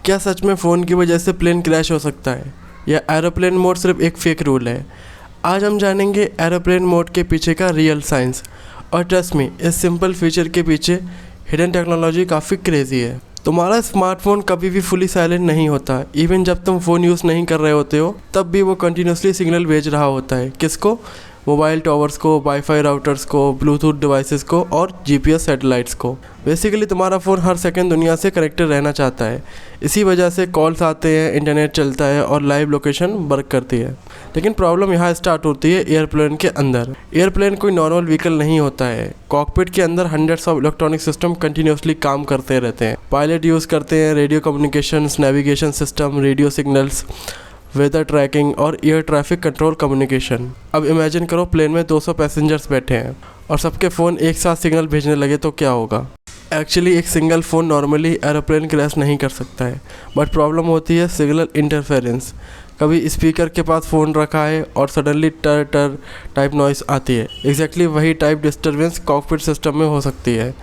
क्या सच में फ़ोन की वजह से प्लेन क्रैश हो सकता है या एरोप्लेन मोड सिर्फ एक फेक रूल है? आज हम जानेंगे एरोप्लेन मोड के पीछे का रियल साइंस। और ट्रस्ट मी, इस सिंपल फीचर के पीछे हिडन टेक्नोलॉजी काफ़ी क्रेजी है। तुम्हारा स्मार्टफोन कभी भी फुली साइलेंट नहीं होता। इवन जब तुम फ़ोन यूज़ नहीं कर रहे होते हो तब भी वो कंटिन्यूसली सिग्नल भेज रहा होता है। किसको? मोबाइल टावर्स को, वाईफाई राउटर्स को, ब्लूटूथ डिवाइसेस को और जीपीएस सैटेलाइट्स को। बेसिकली तुम्हारा फ़ोन हर सेकंड दुनिया से कनेक्टेड रहना चाहता है। इसी वजह से कॉल्स आते हैं, इंटरनेट चलता है और लाइव लोकेशन वर्क करती है। लेकिन प्रॉब्लम यहाँ स्टार्ट होती है एयरप्लेन के अंदर। एयरप्लेन कोई नॉर्मल व्हीकल नहीं होता है। कॉकपिट के अंदर hundreds of electronic system continuously काम करते रहते हैं। पायलट यूज़ करते हैं radio communications, navigation system, radio signals, weather tracking और एयर ट्रैफिक कंट्रोल कम्युनिकेशन। अब इमेजिन करो प्लेन में 200 पैसेंजर्स बैठे हैं और सबके फ़ोन एक साथ सिग्नल भेजने लगे तो क्या होगा? एक्चुअली एक single phone normally aeroplane crash नहीं कर सकता है, बट प्रॉब्लम होती है सिग्नल इंटरफेरेंस। कभी स्पीकर के पास फ़ोन रखा है और सडनली टर टर टाइप नॉइस आती है। एग्जैक्टली वही टाइप डिस्टर्बेंस कॉकपिट सिस्टम में हो सकती है।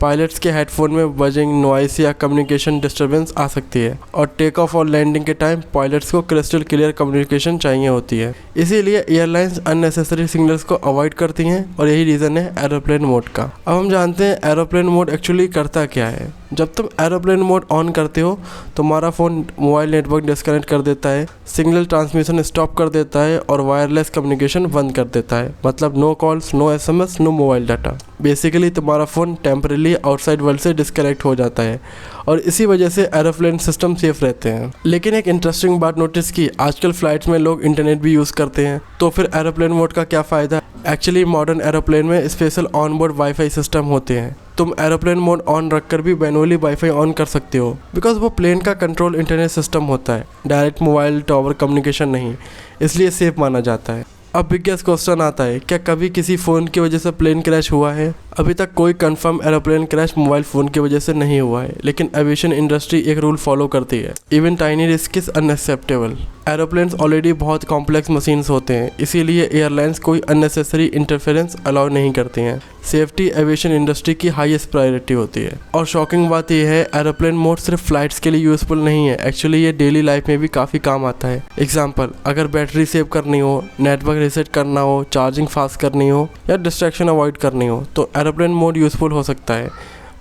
पायलट्स के हेडफोन में बजिंग, नॉइस या कम्युनिकेशन डिस्टर्बेंस आ सकती है और टेक ऑफ और लैंडिंग के टाइम पायलट्स को क्रिस्टल क्लियर कम्युनिकेशन चाहिए होती है। इसीलिए एयरलाइंस अननेसेसरी सिग्नल्स को अवॉइड करती हैं और यही रीज़न है एरोप्लेन मोड का। अब हम जानते हैं एरोप्लेन मोड एक्चुअली करता क्या है। जब तुम एरोप्लेन मोड ऑन करते हो तुम्हारा फ़ोन मोबाइल नेटवर्क डिस्कनेक्ट कर देता है, सिग्नल ट्रांसमिशन स्टॉप कर देता है और वायरलेस कम्युनिकेशन बंद कर देता है। मतलब no calls, no SMS, no mobile data. Basically तुम्हारा फ़ोन टेम्परेली आउटसाइड वर्ल्ड से डिस्कनेक्ट हो जाता है और इसी वजह से एरोप्लेन सिस्टम सेफ रहते हैं। लेकिन एक इंटरेस्टिंग बात नोटिस की, आजकल फ़्लाइट्स में लोग इंटरनेट भी यूज़ करते हैं, तो फिर एरोप्लेन मोड का क्या फ़ायदा? एक्चुअली मॉडर्न एरोप्लेन में स्पेशल ऑनबोर्ड वाईफाई सिस्टम होते हैं। तुम एरोप्लेन मोड ऑन रखकर भी मैनुअली वाईफाई ऑन कर सकते हो, बिकॉज वो प्लेन का कंट्रोल इंटरनेट सिस्टम होता है, डायरेक्ट मोबाइल टावर कम्युनिकेशन नहीं, इसलिए सेफ माना जाता है। अब बिगेस्ट क्वेश्चन आता है, क्या कभी किसी फ़ोन की वजह से प्लेन क्रैश हुआ है? अभी तक कोई confirm aeroplane crash mobile phone की वजह से नहीं हुआ है, लेकिन एविएशन इंडस्ट्री एक रूल फॉलो करती है, even tiny risk is unacceptable. Aeroplanes already बहुत कॉम्प्लेक्स मशीन्स होते हैं, इसीलिए एयरलाइंस कोई अननेसेसरी इंटरफेरेंस अलाउ नहीं करती हैं। सेफ्टी एविएशन इंडस्ट्री की हाईएस्ट प्रायोरिटी होती है। और शॉकिंग बात यह है, एरोप्लेन मोड सिर्फ फ्लाइट्स के लिए यूज़फुल नहीं है, एक्चुअली ये डेली लाइफ में भी काफ़ी काम आता है। एग्जाम्पल, अगर बैटरी सेव करनी हो, नेटवर्क रीसेट करना हो, चार्जिंग फास्ट करनी हो या डिस्ट्रैक्शन अवॉइड करनी हो तो एरोप्लेन मोड यूज़फुल हो सकता है।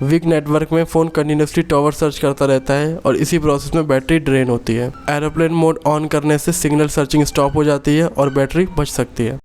वीक नेटवर्क में फ़ोन कंटिन्यूसली टावर सर्च करता रहता है और इसी प्रोसेस में बैटरी ड्रेन होती है। एरोप्लेन मोड ऑन करने से सिग्नल सर्चिंग स्टॉप हो जाती है और बैटरी बच सकती है।